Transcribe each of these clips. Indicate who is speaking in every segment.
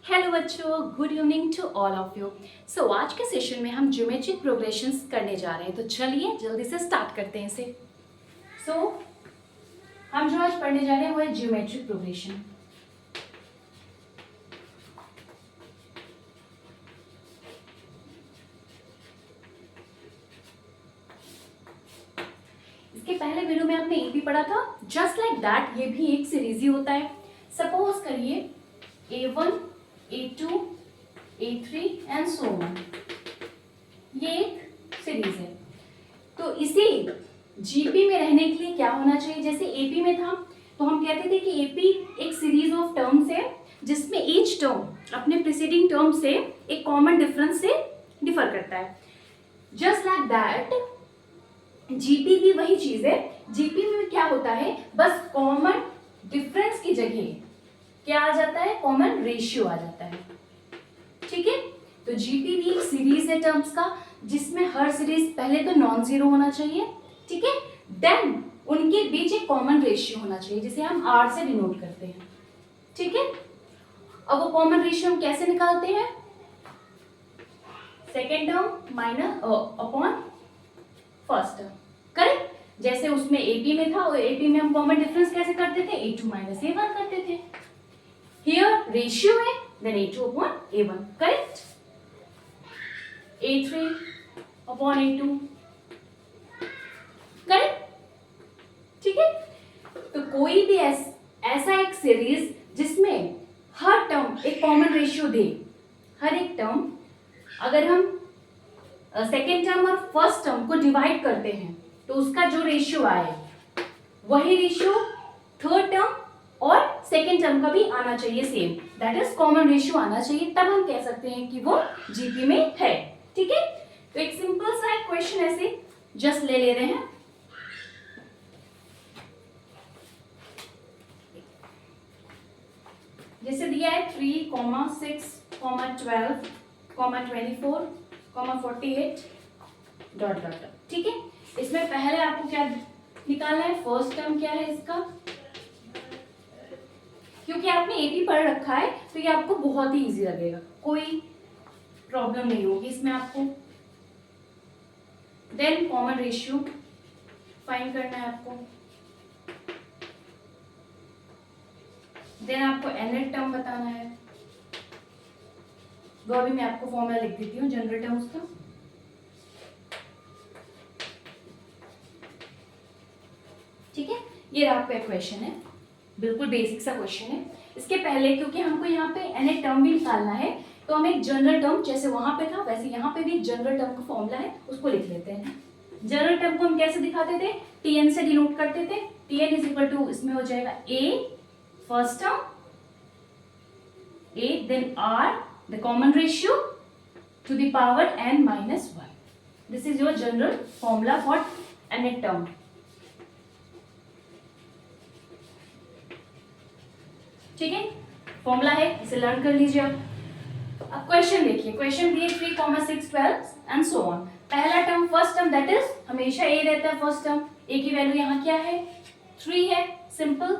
Speaker 1: Hello बच्चों, good evening to all of you. So आज के सेशन में हम ज्योमेट्रिक प्रोग्रेशंस करने जा रहे हैं, तो चलिए जल्दी से स्टार्ट करते हैं इसे। हम जो आज पढ़ने जा रहे हैं वो है ज्योमेट्रिक प्रोग्रेशन। इसके पहले वीडियो में आपने ए भी पढ़ा था, जस्ट लाइक दैट ये भी एक सीरीज ही होता है। सपोज करिए A1, A2, A3 and so on, ये एक सीरीज है। तो इसी जीपी में रहने के लिए क्या होना चाहिए, जैसे एपी में था तो हम कहते थे कि एपी एक सीरीज ऑफ टर्म्स है जिसमें ईच टर्म अपने प्रीसीडिंग टर्म से एक कॉमन डिफरेंस से डिफर करता है। जस्ट लाइक दैट जीपी भी वही चीज है। जीपी में क्या होता है, बस कॉमन डिफरेंस की जगह क्या आ जाता है, कॉमन रेशियो आ जाता है। ठीक है, तो जीपी भी एक सीरीज है टर्म्स का जिसमें हर सीरीज पहले तो नॉन जीरो होना चाहिए, ठीक है, देन उनके बीच एक कॉमन रेशियो होना चाहिए जिसे हम आर से डिनोट करते हैं। ठीक है, अब वो कॉमन रेशियो हम कैसे निकालते हैं, second term minus upon first term, correct. जैसे उसमें एपी में था और एपी में हम कॉमन डिफरेंस कैसे करते थे, A2 माइनस A1 करते थे। हियर रेशियो है, then A2 upon A1, correct. A3 upon A2, correct. ठीक है, तो कोई भी ऐसा एक सीरीज जिसमें हर टर्म एक कॉमन रेशियो दे, हर एक टर्म अगर हम सेकेंड टर्म और फर्स्ट टर्म को डिवाइड करते हैं तो उसका जो रेशियो आए वही रेशियो थर्ड टर्म और सेकेंड टर्म का भी आना चाहिए same, that is common ratio आना चाहिए, तब हम कह सकते हैं कि वो जीपी में है। ठीक है, तो एक सिंपल सा एक क्वेश्चन ऐसे जस्ट ले रहे हैं। जैसे दिया है 3, 6, 12, 24, 48 डॉट डॉट। ठीक है, इसमें पहले आपको क्या निकालना है, फर्स्ट टर्म क्या है इसका, क्योंकि आपने एपी पढ़ रखा है तो ये आपको बहुत ही इजी लगेगा, कोई प्रॉब्लम नहीं होगी इसमें आपको। देन कॉमन रेशियो फाइंड करना है आपको, देन आपको nth टर्म बताना है, वो अभी मैं आपको फॉर्मूला लिख देती हूँ जनरल टर्म्स का। ठीक है, ये आपका क्वेश्चन है, बिल्कुल बेसिक सा क्वेश्चन है। इसके पहले क्योंकि हमको यहाँ पे nth टर्म भी निकालना है तो हम एक जनरल टर्म, जैसे वहां पे था वैसे यहाँ पे भी एक जनरल टर्म का फॉर्मूला है, उसको लिख लेते हैं। जनरल टर्म को हम कैसे दिखाते थे, Tn से डिनोट करते थे। Tn इज इक्वल टू, इसमें हो जाएगा A first term, A then R the common ratio to the power n minus 1. This is your general formula for nth term. ठीक है, फॉर्मूला है, इसे लर्न कर लीजिए आप। अब क्वेश्चन देखिए, क्वेश्चन दिए 3, 6, 12 एंड सो ऑन। पहला term first term that is हमेशा ए रहता है फर्स्ट टर्म, ए की वैल्यू यहाँ क्या है 3 है, सिंपल,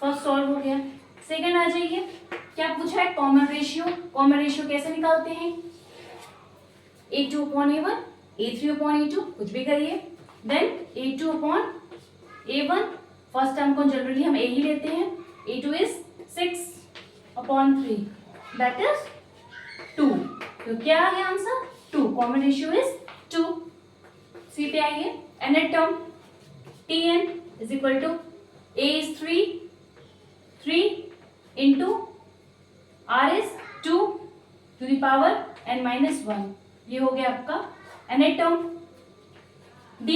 Speaker 1: फर्स्ट सॉल्व हो गया। सेकंड आ जाइए, क्या पूछा है, कॉमन रेशियो। कॉमन रेशियो कैसे निकालते हैं, A2 upon A1, A3 upon A2, कुछ भी करिए, then A2 upon A1, first term को जनरली हम A ही लेते हैं, A2 is 6 upon 3 that is 2, तो क्या आ गया answer 2, common ratio is 2। C पे आइए, nth term Tn is equal to A is 3 into R is 2 to the power n minus 1, ये हो गया आपका nth टर्म। D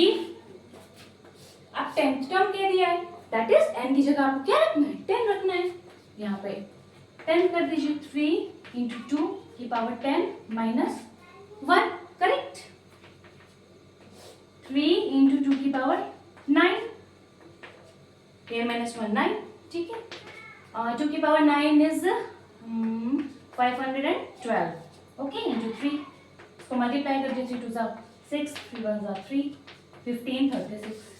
Speaker 1: अब 10th टर्म क्या दिया है, दैट इज n की जगह आपको क्या रखना है, 10 रखना है, यहाँ पे 10 कर दीजिए, 3 into 2 की पावर 10 minus 1, करेक्ट। 3 into 2 की पावर 9, 10 minus 1 9, ठीक है। 2 की पावर 9 इज 512, ओके, इंटू 3, इसको मल्टीप्लाई कर दीजिए, 2 जा 6, 3 1 जा 3, 15 36।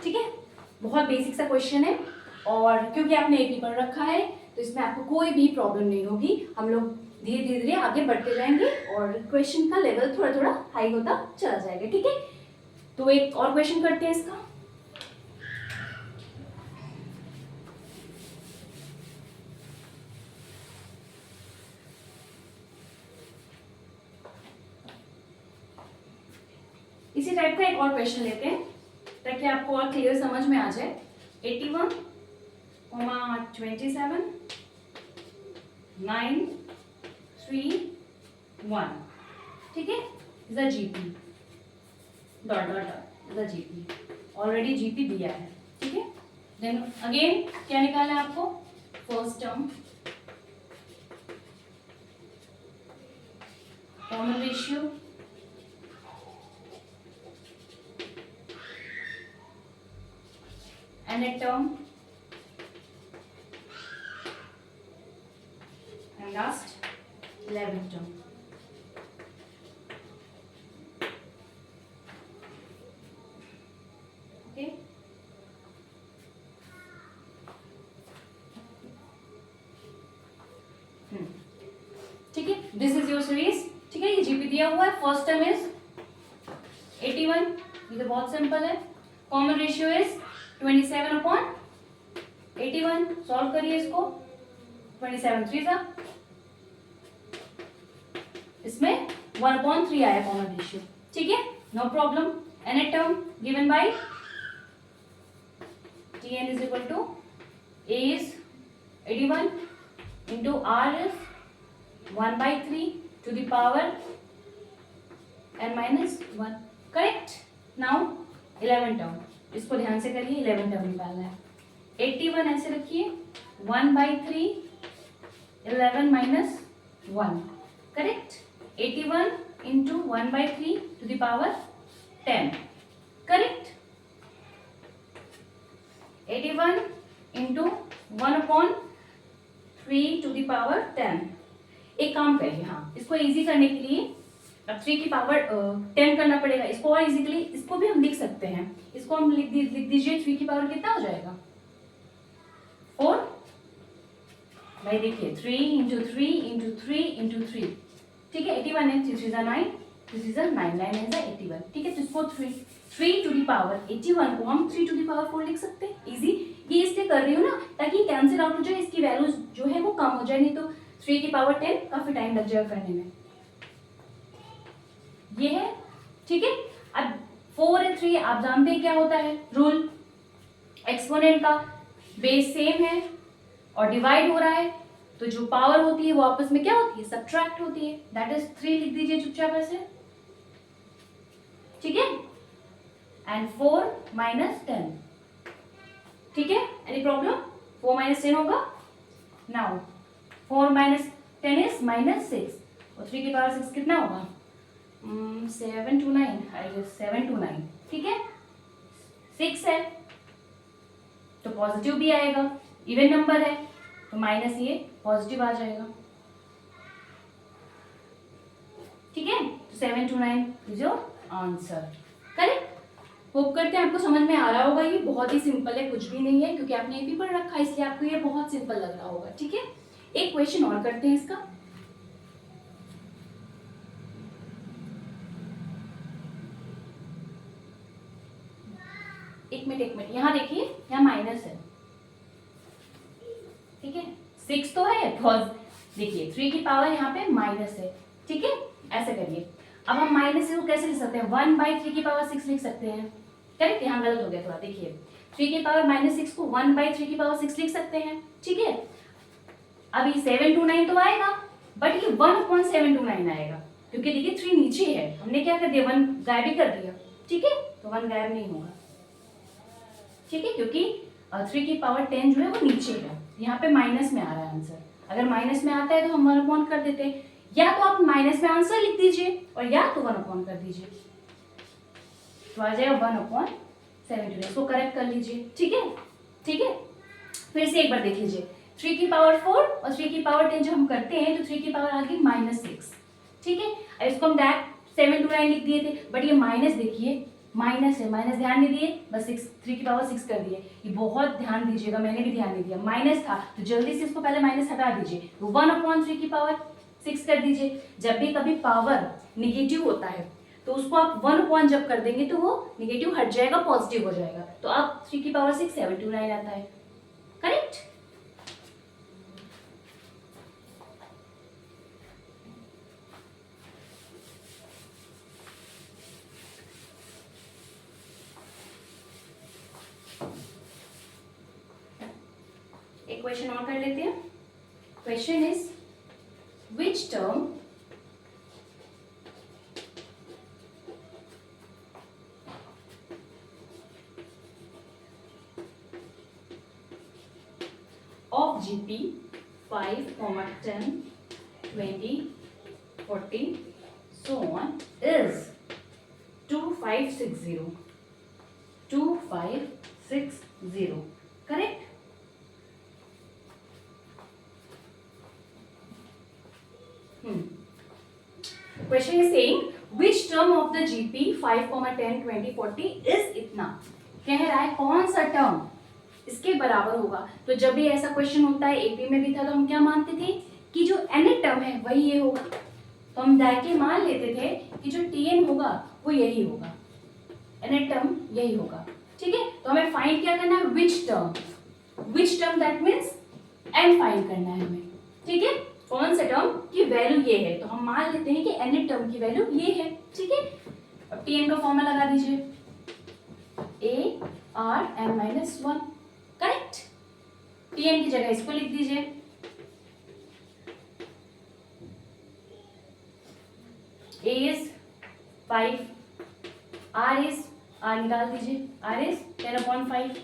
Speaker 1: ठीक है, बहुत बेसिक सा क्वेश्चन है और क्योंकि आपने एपी पढ़ रखा है तो इसमें आपको कोई भी प्रॉब्लम नहीं होगी। हम लोग धीरे धीरे आगे बढ़ते जाएंगे और क्वेश्चन का लेवल थोड़ा थोड़ा हाई होता चला जाएगा, ठीक है। तो एक और क्वेश्चन करते हैं इसका। इसी टाइप का एक और क्वेश्चन लेते हैं ताकि आपको और क्लियर समझ में आ जाए। 81, 27, 9, 3, 1, ठीक है। Is a GP dot dot dot is a GP, already GP दिया है, ठीक है। देन अगेन क्या निकालना है आपको, first term, common ratio, nth term, and last 11th term. Okay. ठीक है, दिस इज योर सीरीज, ठीक है। ये जीपी दिया हुआ है। फर्स्ट टर्म इज 81, ये तो बहुत सिंपल है। कॉमन रेशियो इज 27/81, सॉल्व करिए इसको। 27 3 सा, इसमें 1/3 आया कॉमन रेशियो, ठीक है, no problem. nth term given by Tn is equal to A is 81 into R is 1/3 to the power n minus 1, correct. Now 11 term, इसको ध्यान से करिए, 11 टर्म निकालना है। 81 ऐसे रखिए, 1/3 11 minus 1, correct. 81 into 1/3 to the power 10, correct. 81 into 1/3 to the power 10। एक काम करिए, हाँ, इसको इजी करने के लिए अब 3 की पावर 10 करना पड़ेगा। इसको और इजीली इसको भी हम लिख सकते हैं। इसको हम लिख दीजिए, 3 की पावर कितना हो जाएगा, 4। भाई देखिए 3 into 3 into 3 into 3, ठीक है। 81 है, 3 3 9, 3 3 9 9 9 81, ठीक है। तो इसको 3 to the power 81 को हम 3 to the power 4 लिख सकते हैं, इजी। ये इसलिए कर रही हूँ ना ताकि कैंसिल आउट हो जाए, इसकी वैल्यू जो है वो कम हो जाए, नहीं तो 3 की पावर 10 काफी टाइम लग जाएगा करने में। ये है, ठीक है। अब 4 और 3 आप जानते हैं क्या होता है रूल, एक्सपोनेंट का बेस सेम है और डिवाइड हो रहा है, तो जो पावर होती है वो आपस में क्या होती है, सब्ट्रैक्ट होती है। दैट इज 3 लिख दीजिए चुपचाप ऐसे, ठीक है। एंड 4 minus 10, ठीक है। एनी प्रॉब्लम, 4 minus 10 होगा। नाउ 4 minus 10 is -6 और 3 की पावर 6 कितना होगा, 7 to 9, आई गेस 7 to 9, ठीक है। 6 है तो पॉजिटिव भी आएगा, इवन नंबर है तो माइनस ये पॉजिटिव आ जाएगा, ठीक है। 7 to 9 is your answer, correct. Hope करते हैं आपको समझ में आ रहा होगा। ये बहुत ही सिंपल है, कुछ भी नहीं है, क्योंकि आपने एपी पढ़ रखा है इसलिए आपको ये बहुत सिंपल लग रहा होगा, ठीक है। एक क्वेश्चन और करते हैं इसका। एक मिनट, यहाँ देखिए, यहाँ माइनस है, ठीक है। 6 तो है, देखिए 3 की पावर यहाँ पे माइनस है, ठीक है। ऐसे करिए, अब हम माइनस को कैसे लिख सकते हैं, 1/3 की पावर 6 लिख सकते हैं, करेक्ट। यहाँ गलत हो गया थोड़ा, देखिए 3 की पावर -6 को 1/3 की पावर 6 लिख सकते हैं, ठीक है। अभी 7 to 9 तो आएगा, बट ये 1/7 to 9 आएगा, क्योंकि देखिए 3 नीचे है, हमने क्या कर दिया, 1 गायब ही कर दिया, ठीक है। तो 1 गायब नहीं होगा, ठीक है, क्योंकि 3 की पावर 10 जो है वो नीचे है, यहाँ पे माइनस में आ रहा है आंसर। अगर माइनस में आता है तो हम 1/, कर देते हैं, या तो आप माइनस में आंसर लिख दीजिए और या तो 1/, कर दीजिए, तो आ जाएगा 1/7। इसको करेक्ट कर लीजिए, ठीक है, ठीक है। फिर से एक बार देख लीजिए, 3 की पावर 4 और 3 की पावर 10 जो हम करते हैं तो 3 की पावर आ गई -6, ठीक है। अब इसको हम डायरेक्ट 7 to 9 लिख दिए थे, बट ये माइनस देखिए माइनस है, माइनस ध्यान नहीं दिए, बस 6 3 की पावर 6 कर दिए। ये बहुत ध्यान दीजिएगा, मैंने भी ध्यान नहीं दिया, माइनस था तो जल्दी से इसको पहले माइनस हटा दीजिए, तो 1/3 की पावर 6 कर दीजिए। जब भी कभी पावर निगेटिव होता है तो उसको आप 1 जब कर देंगे तो वो निगेटिव हट जाएगा, पॉजिटिव हो जाएगा। तो अब 3 की पावर 6 729 आता है, करेक्ट। एक क्वेश्चन और कर लेते हैं। Question is which term of GP 5, 10, 20, 40 so on is 2560 correct? Question is saying which term of the GP 5, 10, 20, 40 is इतना, कह रहा है कौन सा टर्म इसके बराबर होगा। तो जब भी ऐसा क्वेश्चन होता है, एपी में भी था, तो हम क्या मानते थे कि जो nth टर्म है वही ये होगा, तो हम डायरेक्टली मान लेते थे कि जो tn होगा वो यही होगा, nth टर्म यही होगा, ठीक है। तो हमें फाइंड क्या करना है, which term that means n find करना है हमें, ठीक है। कौन सा टर्म की वैल्यू ये है, तो हम मान लेते हैं कि nth टर्म की वैल्यू ये है, ठीक है। अब tn का फॉर्मूला लगा दीजिए, a/n-1, करेक्ट। tn की जगह इसको लिख दीजिए, a is 5, r निकाल दीजिए, r is 10/5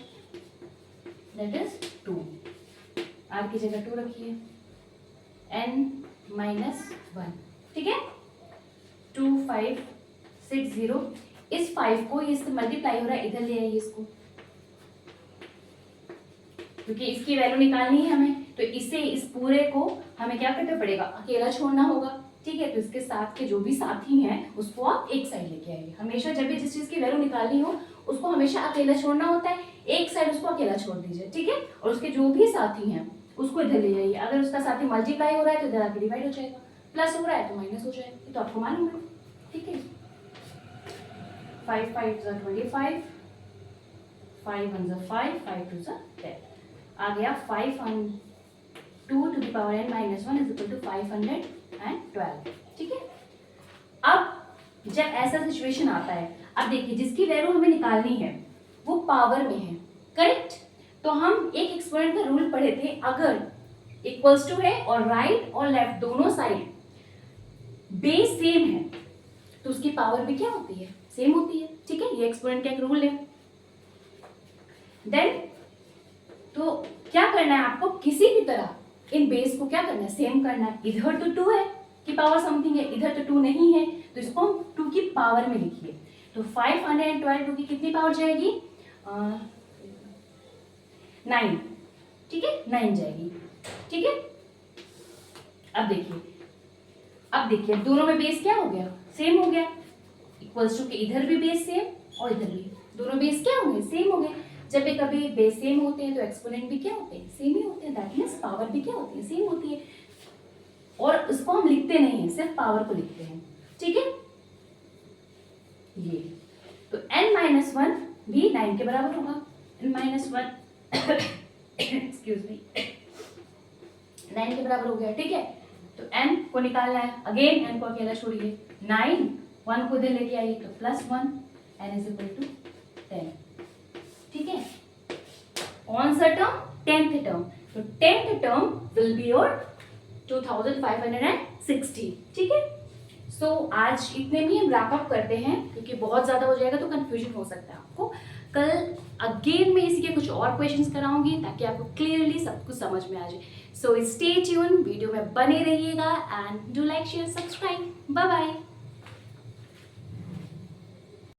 Speaker 1: that is 2, r की जगह 2 रखिए, n-1, ठीक है। 2560, इस 5 को इससे मल्टीप्लाई हो रहा है, इधर ले आइए इसको, क्योंकि इसकी वैल्यू निकालनी है हमें, तो इसे इस पूरे को हमें क्या करना पड़ेगा, अकेला छोड़ना होगा, ठीक है। तो इसके साथ के जो भी साथी हैं उसको आप एक साइड लेके आइए। हमेशा जब भी जिस चीज की वैल्यू निकालनी हो उसको हमेशा अकेला छोड़ना होता है, एक साइड उसको अकेला छोड़ दीजिए, ठीक है। और उसके जो भी साथी हैं उसको इधर ले जाइए। अगर उसका साथी मल्टीप्लाई हो रहा है तो इधर आके डिवाइड हो जाएगा, प्लस हो रहा है तो माइनस हो जाएगा, ये तो आपको मालूम है, ठीक है। 5 5 25, 5 1 5, 5 2 10, आ गया 5 on 2 to the power n-1 is equal to 512, ठीक है। अब जब ऐसा सिचुएशन आता है, अब देखिए जिसकी वैल्यू हमें निकालनी है वो पावर में है, करेक्ट। तो हम एक एक्सपोनेंट का रूल पढ़े थे, अगर इक्वल्स टू है और राइट और लेफ्ट दोनों साइड बेस सेम है तो उसकी पावर भी क्या होती है, सेम होती है, ठीक है। ये एक्सपोनेंट का एक रूल है। देन तो क्या करना है आपको, किसी भी तरह इन बेस को क्या करना है, सेम करना है। इधर तो 2 है की पावर समथिंग है, इधर तो 2 नहीं है, तो इसको हम 2 की पावर में लिखिए। तो 512 की कितनी पावर जाएगी, 9, ठीक है, 9 जाएगी, ठीक है। अब देखिए दोनों में बेस क्या हो गया, सेम हो गया, इक्वल्स टू के इधर भी बेस सेम और इधर भी, दोनों बेस क्या हो गए, सेम हो गए। जब भी कभी बेस सेम होते हैं तो एक्सपोनेंट भी क्या होते हैं, सेम ही होते हैं, दैट मींस पावर भी क्या होती है, सेम होती है। और उसको हम लिखते नहीं है, सिर्फ पावर को लिखते हैं, ठीक है। ये तो n-1 भी 9 के बराबर होगा, n-1 एक्सक्यूज मी 9 के बराबर हो गया, ठीक है। तो n को निकालना है, अगेन n को अकेला छोड़िए, 9 1 को इधर लेके आइए तो +1, n इज इक्वल टू 10, ठीक है। कौन सा टर्म, 10th टर्म, तो 10th term will be your 2560, ठीक है। सो आज इतने में हम रैप अप करते हैं, क्योंकि बहुत ज्यादा हो जाएगा तो कंफ्यूजन हो सकता है आपको। कल अगेन मैं इसी के कुछ और क्वेश्चंस कराऊंगी ताकि आपको क्लियरली सब कुछ समझ में आ जाए। सो स्टे ट्यून, वीडियो में बने रहिएगा and do like share subscribe. Bye bye.